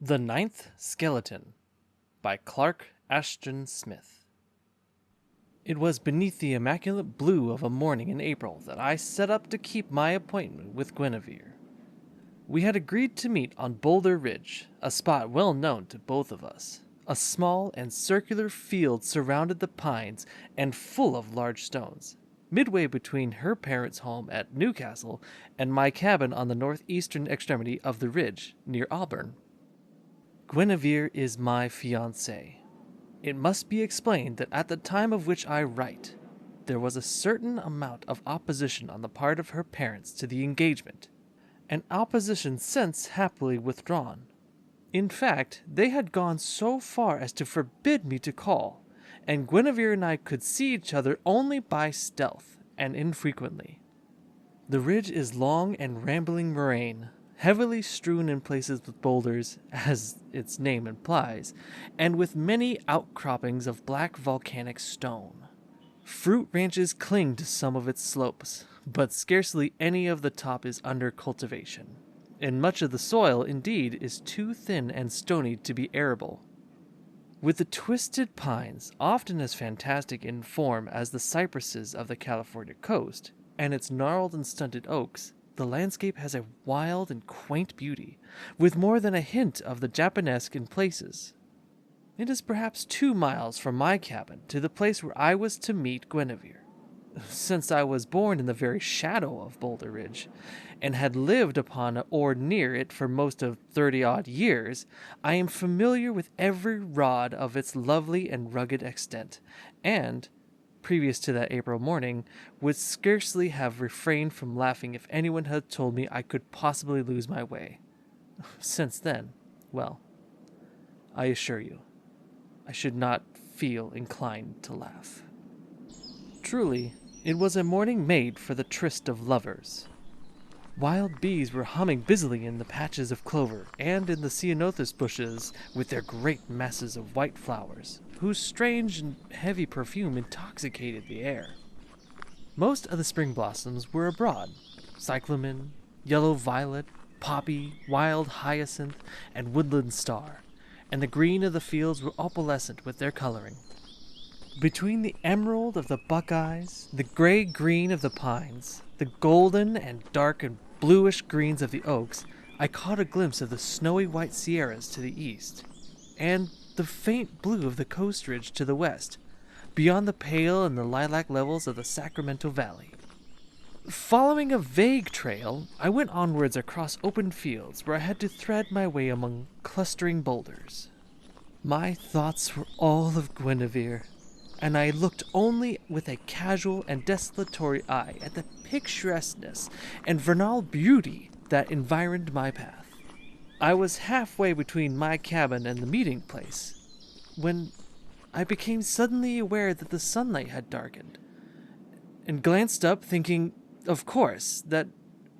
The Ninth Skeleton by Clark Ashton Smith. It was beneath the immaculate blue of a morning in April that I set up to keep my appointment with Guinevere. We had agreed to meet on Boulder Ridge, a spot well known to both of us. A small and circular field surrounded the pines and full of large stones, midway between her parents' home at Newcastle and my cabin on the northeastern extremity of the ridge near Auburn. Guinevere is my fiancée. It must be explained that at the time of which I write, there was a certain amount of opposition on the part of her parents to the engagement, an opposition since happily withdrawn. In fact, they had gone so far as to forbid me to call, and Guinevere and I could see each other only by stealth and infrequently. The ridge is long and rambling moraine, heavily strewn in places with boulders, as its name implies, and with many outcroppings of black volcanic stone. Fruit ranches cling to some of its slopes, but scarcely any of the top is under cultivation, and much of the soil, indeed, is too thin and stony to be arable. With the twisted pines, often as fantastic in form as the cypresses of the California coast, and its gnarled and stunted oaks, the landscape has a wild and quaint beauty, with more than a hint of the Japanesque in places. It is perhaps 2 miles from my cabin to the place where I was to meet Guinevere. Since I was born in the very shadow of Boulder Ridge, and had lived upon or near it for most of 30-odd years, I am familiar with every rod of its lovely and rugged extent, and, previous to that April morning, would scarcely have refrained from laughing if anyone had told me I could possibly lose my way. Since then, well, I assure you, I should not feel inclined to laugh. Truly, it was a morning made for the tryst of lovers. Wild bees were humming busily in the patches of clover and in the ceanothus bushes with their great masses of white flowers, whose strange and heavy perfume intoxicated the air. Most of the spring blossoms were abroad: cyclamen, yellow violet, poppy, wild hyacinth, and woodland star, and the green of the fields were opalescent with their coloring. Between the emerald of the buckeyes, the gray-green of the pines, the golden and dark and bluish greens of the oaks, I caught a glimpse of the snowy white Sierras to the east, and the faint blue of the coast ridge to the west, beyond the pale and the lilac levels of the Sacramento Valley. Following a vague trail, I went onwards across open fields where I had to thread my way among clustering boulders. My thoughts were all of Guinevere, and I looked only with a casual and desultory eye at the picturesqueness and vernal beauty that environed my path. I was halfway between my cabin and the meeting place, when I became suddenly aware that the sunlight had darkened, and glanced up, thinking, of course, that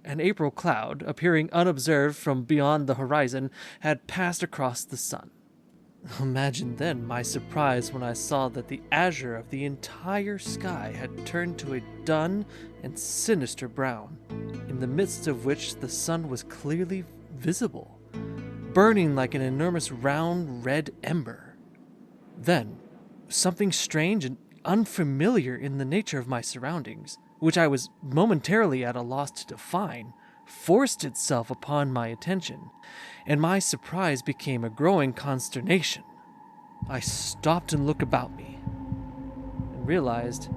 an April cloud, appearing unobserved from beyond the horizon, had passed across the sun. Imagine then my surprise when I saw that the azure of the entire sky had turned to a dun and sinister brown, in the midst of which the sun was clearly visible, burning like an enormous round red ember. Then, something strange and unfamiliar in the nature of my surroundings, which I was momentarily at a loss to define, forced itself upon my attention, and my surprise became a growing consternation. I stopped and looked about me, and realized,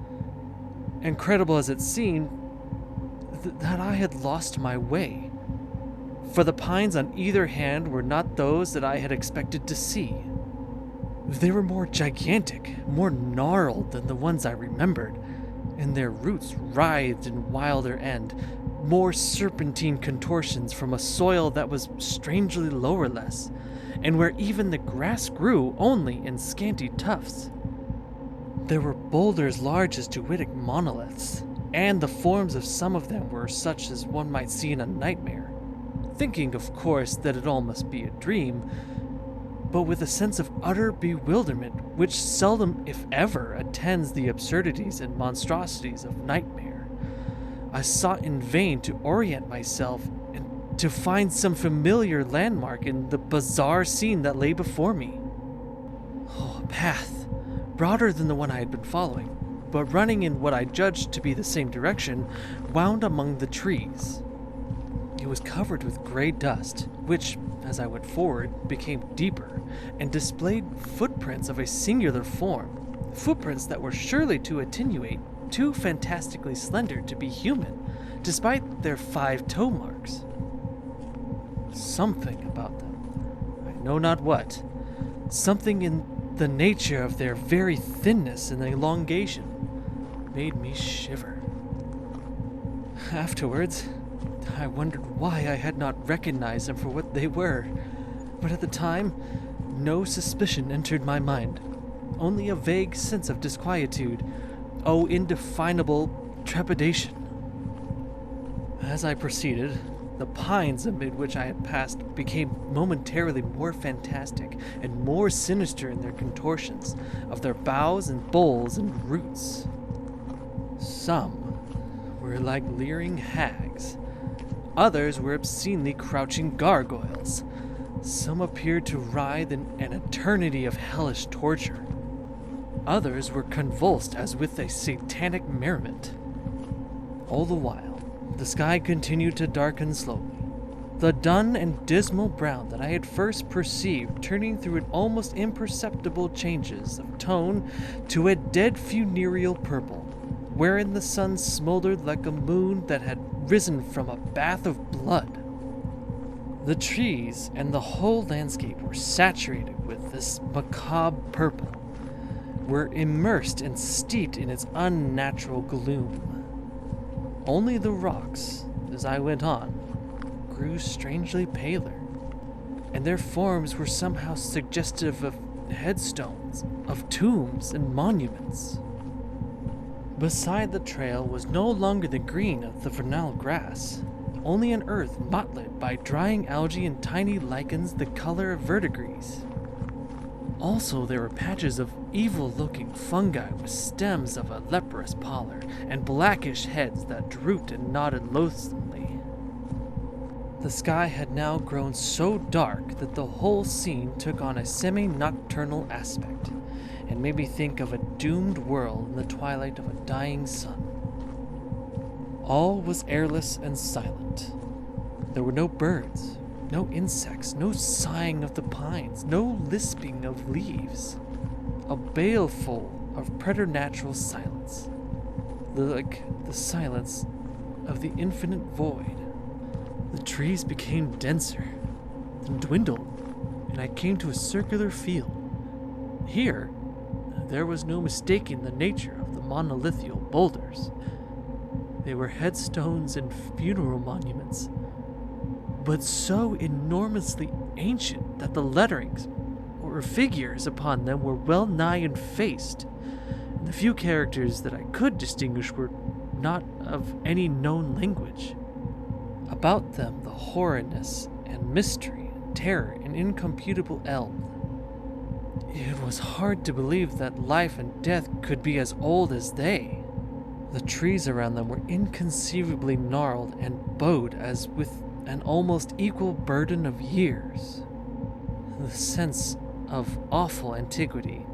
incredible as it seemed, that I had lost my way, for the pines on either hand were not those that I had expected to see. They were more gigantic, more gnarled than the ones I remembered, and their roots writhed in wilder end, more serpentine contortions from a soil that was strangely lowerless, and where even the grass grew only in scanty tufts. There were boulders large as Druidic monoliths, and the forms of some of them were such as one might see in a nightmare, thinking, of course, that it all must be a dream, but with a sense of utter bewilderment which seldom, if ever, attends the absurdities and monstrosities of nightmare. I sought in vain to orient myself, and to find some familiar landmark in the bizarre scene that lay before me. Oh, a path, broader than the one I had been following, but running in what I judged to be the same direction, wound among the trees. It was covered with gray dust, which, as I went forward, became deeper and displayed footprints of a singular form, footprints that were surely too attenuate, too fantastically slender to be human, despite their 5 toe marks. Something about them, I know not what, something in the nature of their very thinness and elongation, made me shiver. Afterwards, I wondered why I had not recognized them for what they were, but at the time, no suspicion entered my mind, only a vague sense of disquietude, indefinable trepidation. As I proceeded, the pines amid which I had passed became momentarily more fantastic and more sinister in their contortions of their boughs and boles and roots. Some were like leering hags. Others were obscenely crouching gargoyles. Some appeared to writhe in an eternity of hellish torture. Others were convulsed as with a satanic merriment. All the while, the sky continued to darken slowly, the dun and dismal brown that I had first perceived turning through an almost imperceptible changes of tone to a dead funereal purple, wherein the sun smoldered like a moon that had risen from a bath of blood. The trees and the whole landscape were saturated with this macabre purple, were immersed and steeped in its unnatural gloom. Only the rocks, as I went on, grew strangely paler, and their forms were somehow suggestive of headstones, of tombs and monuments. Beside the trail was no longer the green of the vernal grass, only an earth mottled by drying algae and tiny lichens the color of verdigris. Also, there were patches of evil-looking fungi with stems of a leprous pallor and blackish heads that drooped and nodded loathsomely. The sky had now grown so dark that the whole scene took on a semi-nocturnal aspect, and made me think of a doomed world in the twilight of a dying sun. All was airless and silent. There were no birds, no insects, no sighing of the pines, no lisping of leaves. A baleful of preternatural silence, like the silence of the infinite void. The trees became denser, and dwindled, and I came to a circular field. Here, there was no mistaking the nature of the monolithical boulders. They were headstones and funeral monuments, but so enormously ancient that the letterings or figures upon them were well nigh effaced, and the few characters that I could distinguish were not of any known language. About them the horridness and mystery and terror and incomputable eld. It was hard to believe that life and death could be as old as they. The trees around them were inconceivably gnarled and bowed as with an almost equal burden of years. The sense of awful antiquity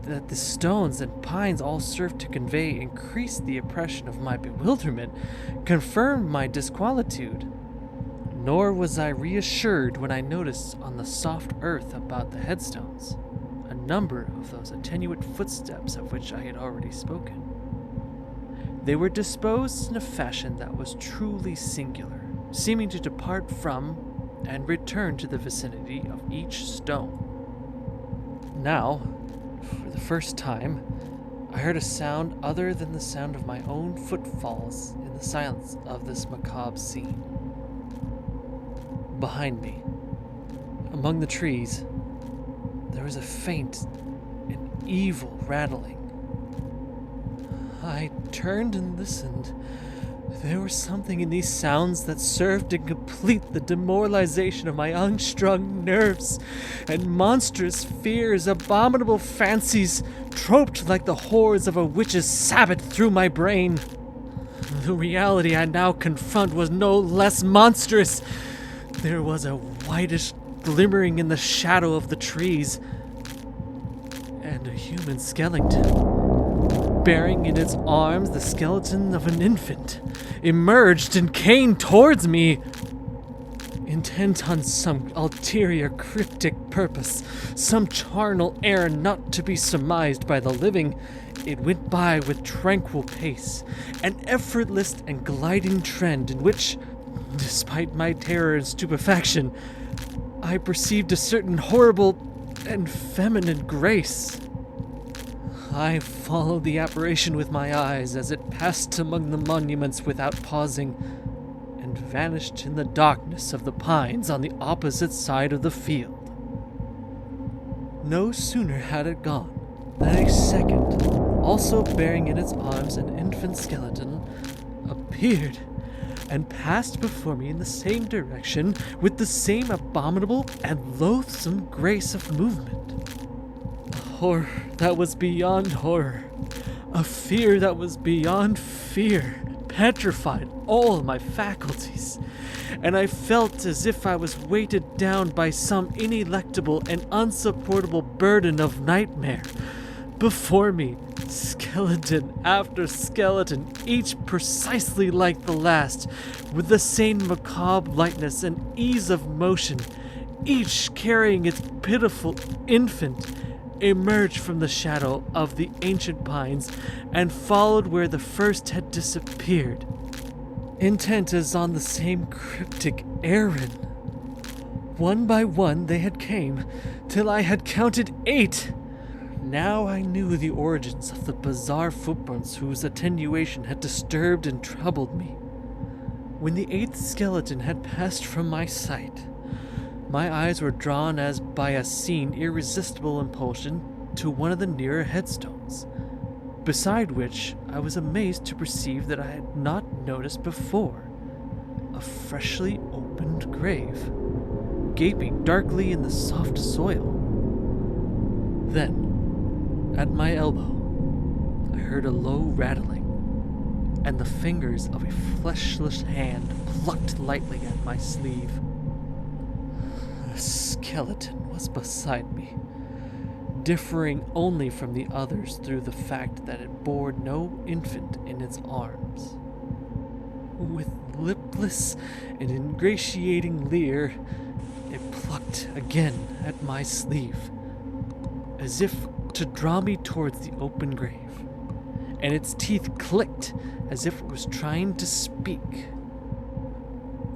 that the stones and pines all served to convey increased the oppression of my bewilderment, confirmed my disquietude. Nor was I reassured when I noticed on the soft earth about the headstones a number of those attenuate footsteps of which I had already spoken. They were disposed in a fashion that was truly singular, seeming to depart from and return to the vicinity of each stone. Now, for the first time, I heard a sound other than the sound of my own footfalls in the silence of this macabre scene. Behind me, among the trees, there was a faint and evil rattling. I turned and listened. There was something in these sounds that served to complete the demoralization of my unstrung nerves, and monstrous fears, abominable fancies, troped like the horrors of a witch's sabbat through my brain. The reality I now confront was no less monstrous. There was a whitish glimmering in the shadow of the trees, and a human skeleton, bearing in its arms the skeleton of an infant, emerged and came towards me. Intent on some ulterior cryptic purpose, some charnel errand not to be surmised by the living, it went by with tranquil pace, an effortless and gliding trend in which, despite my terror and stupefaction, I perceived a certain horrible and feminine grace. I followed the apparition with my eyes as it passed among the monuments without pausing, and vanished in the darkness of the pines on the opposite side of the field. No sooner had it gone than a second, also bearing in its arms an infant skeleton, appeared and passed before me in the same direction with the same abominable and loathsome grace of movement. A horror that was beyond horror, a fear that was beyond fear, petrified all my faculties, and I felt as if I was weighted down by some ineluctable and unsupportable burden of nightmare. Before me, skeleton after skeleton, each precisely like the last, with the same macabre lightness and ease of motion, each carrying its pitiful infant, emerged from the shadow of the ancient pines and followed where the first had disappeared, intent as on the same cryptic errand. One by one they had came, till I had counted 8. Now I knew the origins of the bizarre footprints whose attenuation had disturbed and troubled me. When the 8th skeleton had passed from my sight, my eyes were drawn as by a seen irresistible impulsion to one of the nearer headstones, beside which I was amazed to perceive that I had not noticed before, a freshly opened grave, gaping darkly in the soft soil. Then, at my elbow, I heard a low rattling, and the fingers of a fleshless hand plucked lightly at my sleeve. A skeleton was beside me, differing only from the others through the fact that it bore no infant in its arms. With lipless and ingratiating leer, it plucked again at my sleeve, as if to draw me towards the open grave, and its teeth clicked as if it was trying to speak.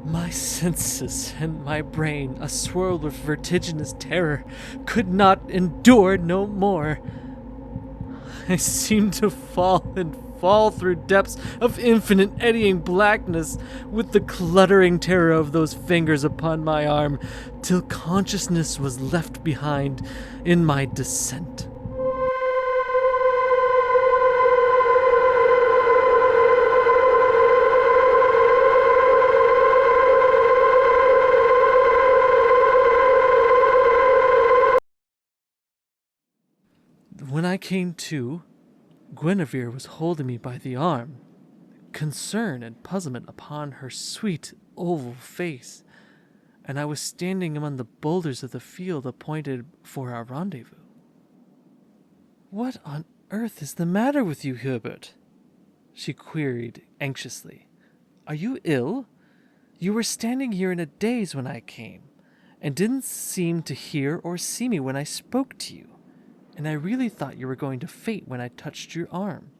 My senses and my brain, aswirl with vertiginous terror, could not endure no more. I seemed to fall and fall through depths of infinite eddying blackness with the cluttering terror of those fingers upon my arm, till consciousness was left behind in my descent. When I came to, Guinevere was holding me by the arm, concern and puzzlement upon her sweet oval face, and I was standing among the boulders of the field appointed for our rendezvous. "What on earth is the matter with you, Hubert?" she queried anxiously. "Are you ill? You were standing here in a daze when I came, and didn't seem to hear or see me when I spoke to you, and I really thought you were going to faint when I touched your arm."